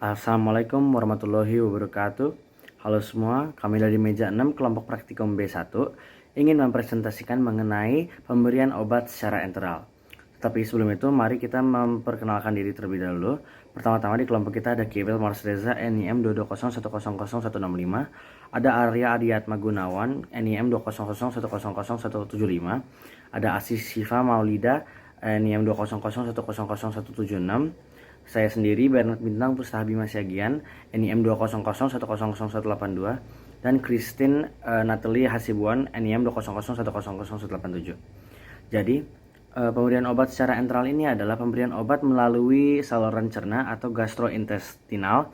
Assalamualaikum warahmatullahi wabarakatuh. Halo semua, kami dari meja 6 kelompok praktikum B1 ingin mempresentasikan mengenai pemberian obat secara enteral. Tapi sebelum itu, mari kita memperkenalkan diri terlebih dahulu. Pertama-tama di kelompok kita ada Kibel Mars Reza NIM 220100105, ada Arya Adiatma Gunawan NIM 200100175, ada Asis Siva Maulida NIM 200100176, saya sendiri Bernard Bintang Pustahabima Siagian NIM 20010010182, dan Christine Natalie Hasibuan NIM 200100107. Jadi pemberian obat secara enteral ini adalah pemberian obat melalui saluran cerna atau gastrointestinal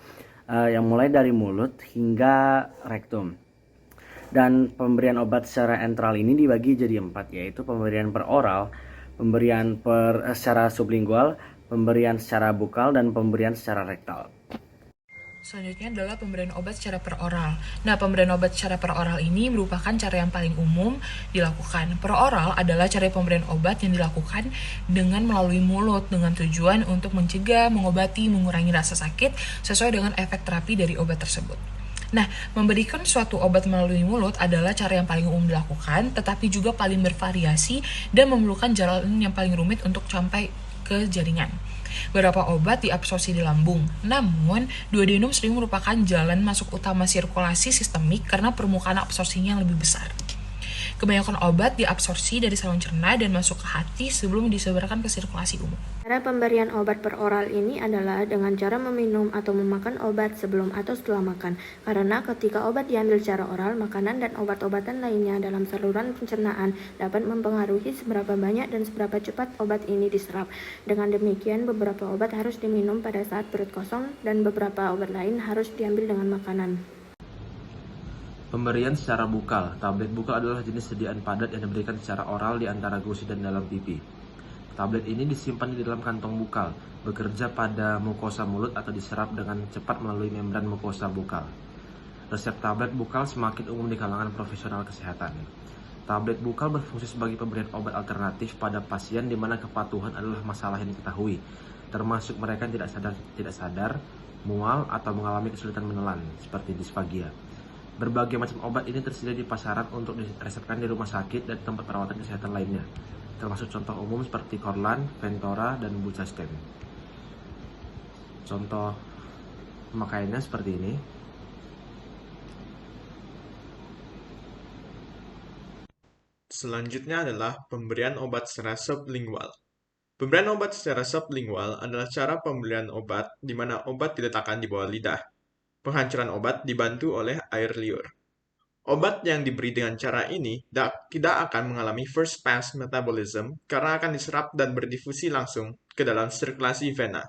yang mulai dari mulut hingga rektum. Dan pemberian obat secara enteral ini dibagi jadi 4, yaitu pemberian per oral, pemberian secara sublingual, pemberian secara bukal, dan pemberian secara rektal. Selanjutnya adalah pemberian obat secara peroral. Nah, pemberian obat secara peroral ini merupakan cara yang paling umum dilakukan. Peroral adalah cara pemberian obat yang dilakukan dengan melalui mulut dengan tujuan untuk mencegah, mengobati, mengurangi rasa sakit sesuai dengan efek terapi dari obat tersebut. Nah, memberikan suatu obat melalui mulut adalah cara yang paling umum dilakukan, tetapi juga paling bervariasi dan memerlukan jalan yang paling rumit untuk sampai ke jaringan. Beberapa obat diabsorpsi di lambung, namun duodenum sering merupakan jalan masuk utama sirkulasi sistemik karena permukaan absorpsinya yang lebih besar. Kebanyakan obat diabsorpsi dari saluran cerna dan masuk ke hati sebelum disebarkan ke sirkulasi umum. Cara pemberian obat per oral ini adalah dengan cara meminum atau memakan obat sebelum atau setelah makan. Karena ketika obat diambil secara oral, makanan dan obat-obatan lainnya dalam saluran pencernaan dapat mempengaruhi seberapa banyak dan seberapa cepat obat ini diserap. Dengan demikian, beberapa obat harus diminum pada saat perut kosong dan beberapa obat lain harus diambil dengan makanan. Pemberian secara bukal. Tablet bukal adalah jenis sediaan padat yang diberikan secara oral di antara gusi dan dalam pipi. Tablet ini disimpan di dalam kantong bukal, bekerja pada mukosa mulut atau diserap dengan cepat melalui membran mukosa bukal. Resep tablet bukal semakin umum di kalangan profesional kesehatan. Tablet bukal berfungsi sebagai pemberian obat alternatif pada pasien di mana kepatuhan adalah masalah yang diketahui, termasuk mereka yang tidak sadar, mual, atau mengalami kesulitan menelan, seperti disfagia. Berbagai macam obat ini tersedia di pasaran untuk diresepkan di rumah sakit dan tempat perawatan kesehatan lainnya, termasuk contoh umum seperti Corlan, Ventora, dan Bucastem. Contoh pemakaiannya seperti ini. Selanjutnya adalah pemberian obat secara sublingual. Pemberian obat secara sublingual adalah cara pemberian obat di mana obat diletakkan di bawah lidah. Penghancuran obat dibantu oleh air liur. Obat yang diberi dengan cara ini tidak akan mengalami first pass metabolism karena akan diserap dan berdifusi langsung ke dalam sirkulasi vena.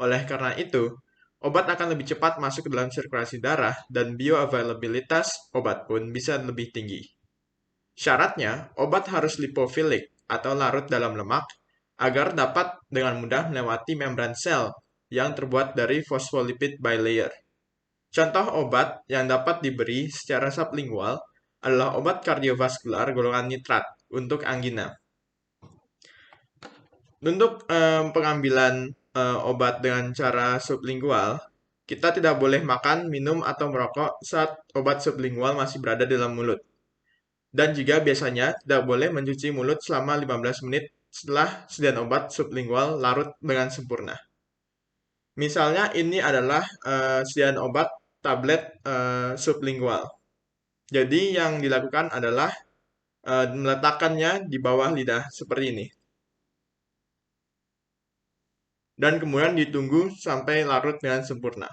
Oleh karena itu, obat akan lebih cepat masuk ke dalam sirkulasi darah dan bioavailabilitas obat pun bisa lebih tinggi. Syaratnya, obat harus lipofilik atau larut dalam lemak agar dapat dengan mudah melewati membran sel yang terbuat dari fosfolipid bilayer. Contoh obat yang dapat diberi secara sublingual adalah obat kardiovaskular golongan nitrat untuk angina. Untuk pengambilan obat dengan cara sublingual, kita tidak boleh makan, minum, atau merokok saat obat sublingual masih berada di dalam mulut. Dan juga biasanya tidak boleh mencuci mulut selama 15 menit setelah sediaan obat sublingual larut dengan sempurna. Misalnya ini adalah sediaan obat tablet sublingual. Jadi yang dilakukan adalah meletakkannya di bawah lidah seperti ini. Dan kemudian ditunggu sampai larut dengan sempurna.